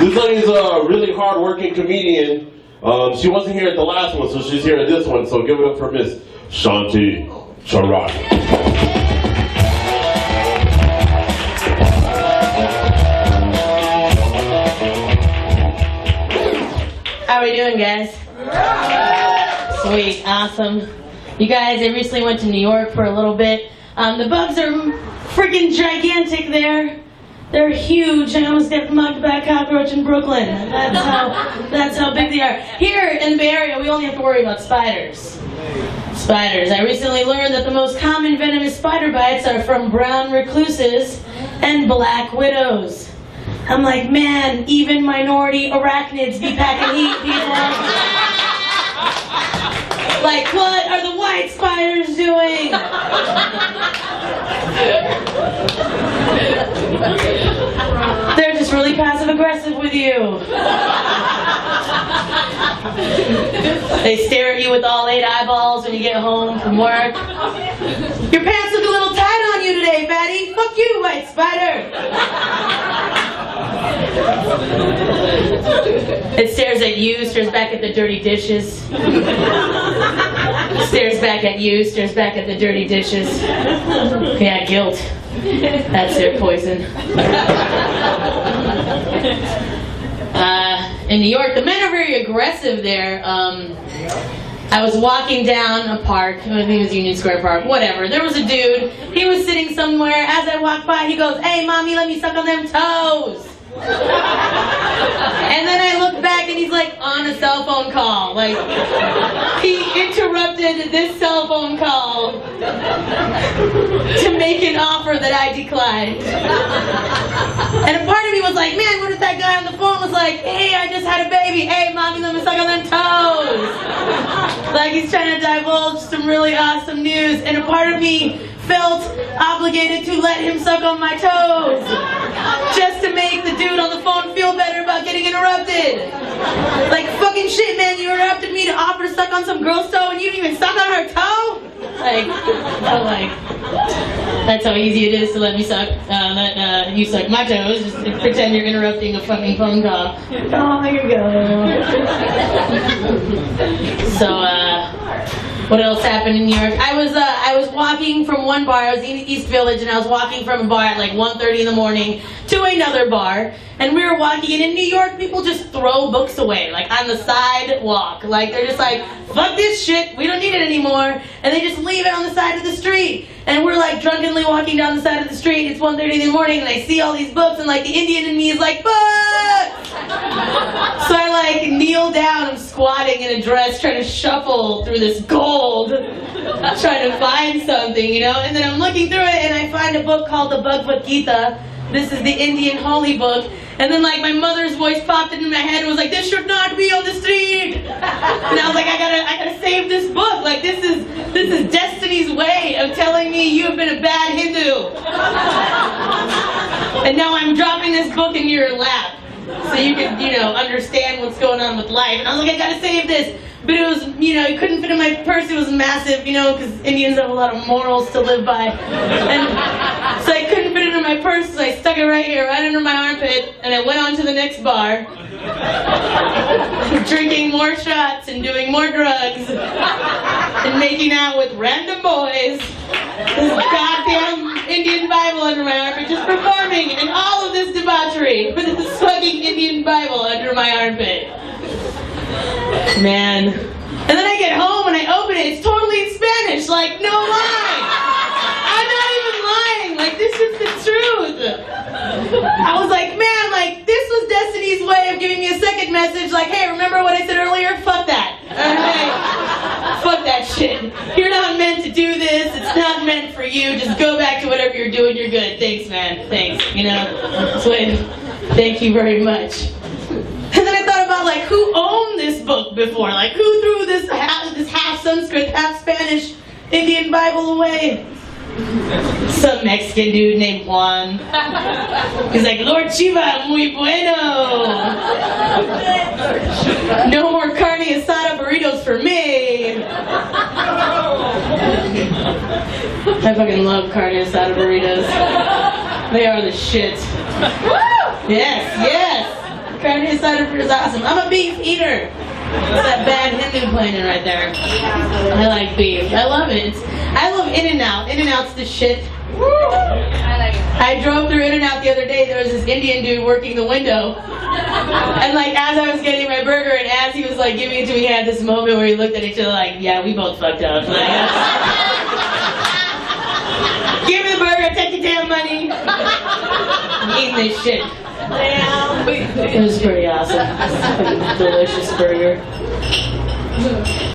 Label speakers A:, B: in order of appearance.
A: This lady's a really hard-working comedian. She wasn't here at the last one, so she's here at this one. So give it up for Miss Shanti Charan.
B: How are we doing, guys? Sweet, awesome. You guys, I recently went to New York for a little bit. The bugs are freaking gigantic there. They're huge. I almost got mugged by a cockroach in Brooklyn. That's how big they are. Here in the Bay Area, we only have to worry about spiders. Spiders. I recently learned that the most common venomous spider bites are from brown recluses and black widows. I'm like, man, even minority arachnids be packing heat, people. Like, what are the white spiders doing? They're just really passive-aggressive with you. They stare at you with all 8 eyeballs when you get home from work. Your pants look a little tight on you today, fatty. Fuck you, white spider. It stares at you, stares back at the dirty dishes. Stares back at you, stares back at the dirty dishes. Yeah, guilt. That's their poison. In New York, the men are very aggressive there. I was walking down a park, I think it was Union Square Park, whatever. There was a dude, he was sitting somewhere. As I walked by, he goes, "Hey, mommy, let me suck on them toes." And then I look back and he's like on a cell phone call. Like, he interrupted this cell phone call to make an offer that I declined. And a part of me was like, man, what if that guy on the phone was like, "Hey, I just had a baby. Hey, mommy, let me suck on them toes." Like, he's trying to divulge some really awesome news. And a part of me felt obligated to let him suck on my toes, just to make the dude on the phone feel better about getting interrupted. Like, fucking shit, man, you interrupted me to offer to suck on some girl's toe and you didn't even suck on her toe? Like, I'm like, that's how easy it is to let me suck, you suck my toes, just pretend you're interrupting a fucking phone call. Oh, there you go. So, what else happened in New York? I was walking from one bar. I was in East Village, and I was walking from a bar at like 1:30 in the morning to another bar. And we were walking, and in New York, people just throw books away, like on the sidewalk. Like, they're just like, fuck this shit, we don't need it anymore. And they just leave it on the side of the street. And we're like drunkenly walking down the side of the street. It's 1:30 in the morning, and I see all these books, and like the Indian in me is like, books! So I like kneel down, I'm squatting in a dress, trying to shuffle through this gold, trying to find something, you know? And then I'm looking through it, and I find a book called the Bhagavad Gita. This is the Indian holy book. And then like my mother's voice popped into my head and was like, "This should not be on the street." And I was like, I gotta save this book. Like, this is destiny's way of telling me you have been a bad Hindu. And now I'm dropping this book in your lap so you can, you know, understand what's going on with life. And I was like, I gotta save this. But it was, you know, it couldn't fit in my purse. It was massive, you know, because Indians have a lot of morals to live by. And so I couldn't fit it in my purse, so I stuck it right here, right under my armpit, and I went on to the next bar, drinking more shots and doing more drugs and making out with random boys. This goddamn Indian Bible under my armpit, just performing in all of this debauchery with this fucking Indian Bible under my armpit. Man. And then I get home and I open it, it's totally in Spanish, like, no lie. I'm not even lying, like, this is the truth. I was like, man, like, this was Destiny's way of giving me a second message, like, hey, remember what I said earlier? Fuck that. Alright? Fuck that shit. You're not meant to do this, it's not meant for you, just go back to whatever you're doing, you're good. Thanks, man, thanks, you know? Thank you very much. And then I thought about, like, who owned this book before? Like, who threw this half Sanskrit, half Spanish Indian Bible away? Some Mexican dude named Juan. He's like, Lord Chiva, muy bueno. No more carne asada burritos for me. I fucking love carne asada burritos. They are the shit. Yes, yes. Carne asada is awesome. I'm a beef eater. That's that bad Hindu planning right there. I like beef. I love it. I love In-N-Out. In-N-Out's the shit. I drove through In-N-Out the other day. There was this Indian dude working the window. And like as I was getting my burger and as he was like giving it to me, he had this moment where he looked at each other like, yeah, we both fucked up. Like, give me the burger, take your damn money. I'm eating this shit. It was pretty awesome. Delicious burger.